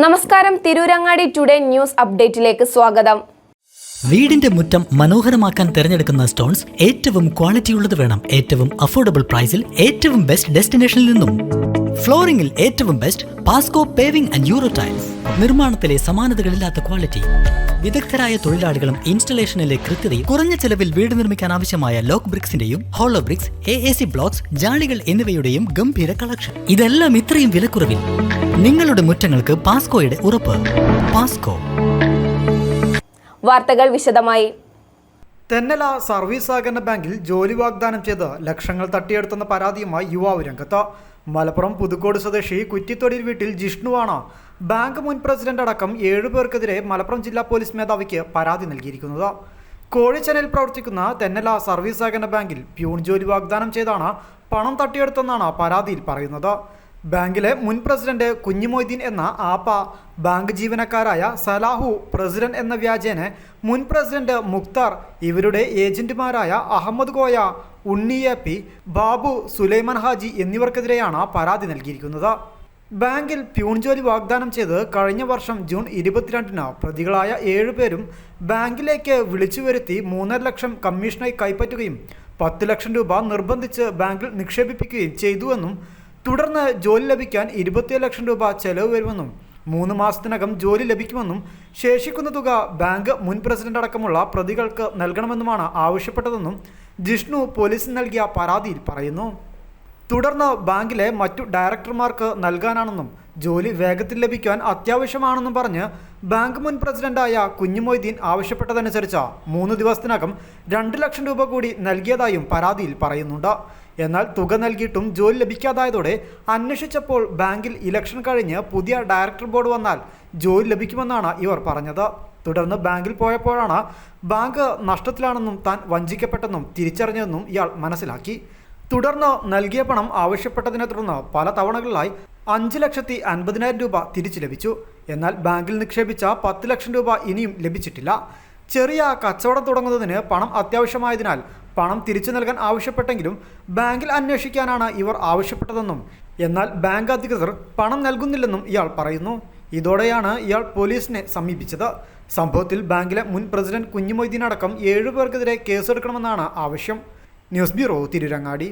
നമസ്കാരം, Tirurangadi today news അപ്ഡേറ്റിലേക്ക് സ്വാഗതം. വീടിന്റെ മുറ്റം മനോഹരമാക്കാൻ തിരഞ്ഞെടുക്കുന്ന സ്റ്റോൺസ് ഏറ്റവും ക്വാളിറ്റിയുള്ളത് വേണം. ഏറ്റവും അഫോർഡബിൾ പ്രൈസിൽ ഏറ്റവും ബെസ്റ്റ് ഡെസ്റ്റിനേഷനിൽ നിന്നും. ഫ്ലോറിംഗിൽ ഏറ്റവും best Pasco paving and euro tiles. നിർമ്മാണത്തിലെ സമാനതകളില്ലാത്ത ക്വാളിറ്റി, വിദഗ്ധരായ തൊഴിലാളികളും ഇൻസ്റ്റലേഷനിലെ കൃത്യതയും, കുറഞ്ഞ ചെലവിൽ വീട് നിർമ്മിക്കാൻ ആവശ്യമായ ലോക്ക് ബ്രിക്സിന്റെയും ഹോളോ ബ്രിക്സ്, AAC ബ്ലോക്സ്, ജാളികൾ എന്നിവയുടെയും ഗംഭീര കളക്ഷൻ. ഇതെല്ലാം ഇത്രയും വിലക്കുറവിൽ. നിങ്ങളുടെ മുറ്റങ്ങൾക്ക് പാസ്കോയുടെ ഉറപ്പ്. പാസ്കോ. വാർത്തകൾ വിശദമായി. തെന്നല സർവീസ് സഹകരണ ബാങ്കിൽ ജോലി വാഗ്ദാനം ചെയ്ത് ലക്ഷങ്ങൾ തട്ടിയെടുത്തുന്ന പരാതിയുമായി യുവാവ് രംഗത്ത്. മലപ്പുറം പുതുക്കോട് സ്വദേശി കുറ്റിത്തൊടിയിൽ വീട്ടിൽ ജിഷ്ണുവാണ് ബാങ്ക് മുൻ പ്രസിഡന്റ് അടക്കം 7 പേർക്കെതിരെ മലപ്പുറം ജില്ലാ പോലീസ് മേധാവിക്ക് പരാതി നൽകിയിരിക്കുന്നത്. കോഴിച്ചനയിൽ പ്രവർത്തിക്കുന്ന തെന്നല സർവീസ് സഹകരണ ബാങ്കിൽ പ്യൂൺ ജോലി വാഗ്ദാനം ചെയ്താണ് പണം തട്ടിയെടുത്തെന്നാണ് പരാതിയിൽ പറയുന്നത്. ബാങ്കിലെ മുൻ പ്രസിഡന്റ് കുഞ്ഞിമൊയ്തീൻ എന്ന ആപ്പ, ബാങ്ക് ജീവനക്കാരായ സലാഹു, പ്രസിഡന്റ് എന്ന വ്യാജേന മുൻ പ്രസിഡന്റ് മുക്താർ, ഇവരുടെ ഏജന്റുമാരായ അഹമ്മദ് കോയ, ഉണ്ണിയപ്പി, ബാബു, സുലൈമാൻ ഹാജി എന്നിവർക്കെതിരെയാണ് പരാതി നൽകിയിരിക്കുന്നത്. ബാങ്കിൽ പ്യൂൺ ജോലി വാഗ്ദാനം ചെയ്ത് കഴിഞ്ഞ വർഷം ജൂൺ 22-ന് പ്രതികളായ 7 പേരും ബാങ്കിലേക്ക് വിളിച്ചു വരുത്തി 3.5 ലക്ഷം കമ്മീഷനായി കൈപ്പറ്റുകയും 10 ലക്ഷം രൂപ നിർബന്ധിച്ച് ബാങ്കിൽ നിക്ഷേപിപ്പിക്കുകയും ചെയ്തുവെന്നും, തുടർന്ന് ജോലി ലഭിക്കാൻ 27 ലക്ഷം രൂപ ചെലവ് വരുമെന്നും 3 മാസത്തിനകം ജോലി ലഭിക്കുമെന്നും ശേഷിക്കുന്ന തുക ബാങ്ക് മുൻ പ്രസിഡന്റ് അടക്കമുള്ള പ്രതികൾക്ക് നൽകണമെന്നുമാണ് ആവശ്യപ്പെട്ടതെന്നും ജിഷ്ണു പോലീസിന് നൽകിയ പരാതിയിൽ പറയുന്നു. തുടർന്ന് ബാങ്കിലെ മറ്റു ഡയറക്ടർമാർക്ക് നൽകാനാണെന്നും ജോലി വേഗത്തിൽ ലഭിക്കാൻ അത്യാവശ്യമാണെന്നും പറഞ്ഞ് ബാങ്ക് മുൻ പ്രസിഡന്റായ കുഞ്ഞിമൊയ്തീൻ ആവശ്യപ്പെട്ടതനുസരിച്ച് 3 ദിവസത്തിനകം 2 ലക്ഷം രൂപ കൂടി നൽകിയതായും പരാതിയിൽ പറയുന്നുണ്ട്. എന്നാൽ തുക നൽകിയിട്ടും ജോലി ലഭിക്കാതായതോടെ അന്വേഷിച്ചപ്പോൾ ബാങ്കിൽ ഇലക്ഷൻ കഴിഞ്ഞ് പുതിയ ഡയറക്ടർ ബോർഡ് വന്നാൽ ജോലി ലഭിക്കുമെന്നാണ് ഇവർ പറഞ്ഞത്. തുടർന്ന് ബാങ്കിൽ പോയപ്പോഴാണ് ബാങ്ക് നഷ്ടത്തിലാണെന്നും താൻ വഞ്ചിക്കപ്പെട്ടെന്നും തിരിച്ചറിഞ്ഞതെന്നും ഇയാൾ മനസ്സിലാക്കി. തുടർന്ന് നൽകിയ പണം ആവശ്യപ്പെട്ടതിനെ തുടർന്ന് പല തവണകളിലായി 5,50,000 രൂപ തിരിച്ചു ലഭിച്ചു. എന്നാൽ ബാങ്കിൽ നിക്ഷേപിച്ച 10 ലക്ഷം രൂപ ഇനിയും ലഭിച്ചിട്ടില്ല. ചെറിയ കച്ചവടം തുടങ്ങുന്നതിന് പണം അത്യാവശ്യമായതിനാൽ പണം തിരിച്ചു നൽകാൻ ആവശ്യപ്പെട്ടെങ്കിലും ബാങ്കിൽ അന്വേഷിക്കാനാണ് ഇവർ ആവശ്യപ്പെട്ടതെന്നും, എന്നാൽ ബാങ്ക് അധികൃതർ പണം നൽകുന്നില്ലെന്നും ഇയാൾ പറയുന്നു. ഇതോടെയാണ് ഇയാൾ പോലീസിനെ സമീപിച്ചത്. സംഭവത്തിൽ ബാങ്കിലെ മുൻ പ്രസിഡന്റ് കുഞ്ഞിമൊയ്തീൻ അടക്കം 7 പേർക്കെതിരെ കേസെടുക്കണമെന്നാണ് ആവശ്യം. News bureau, Tirurangadi.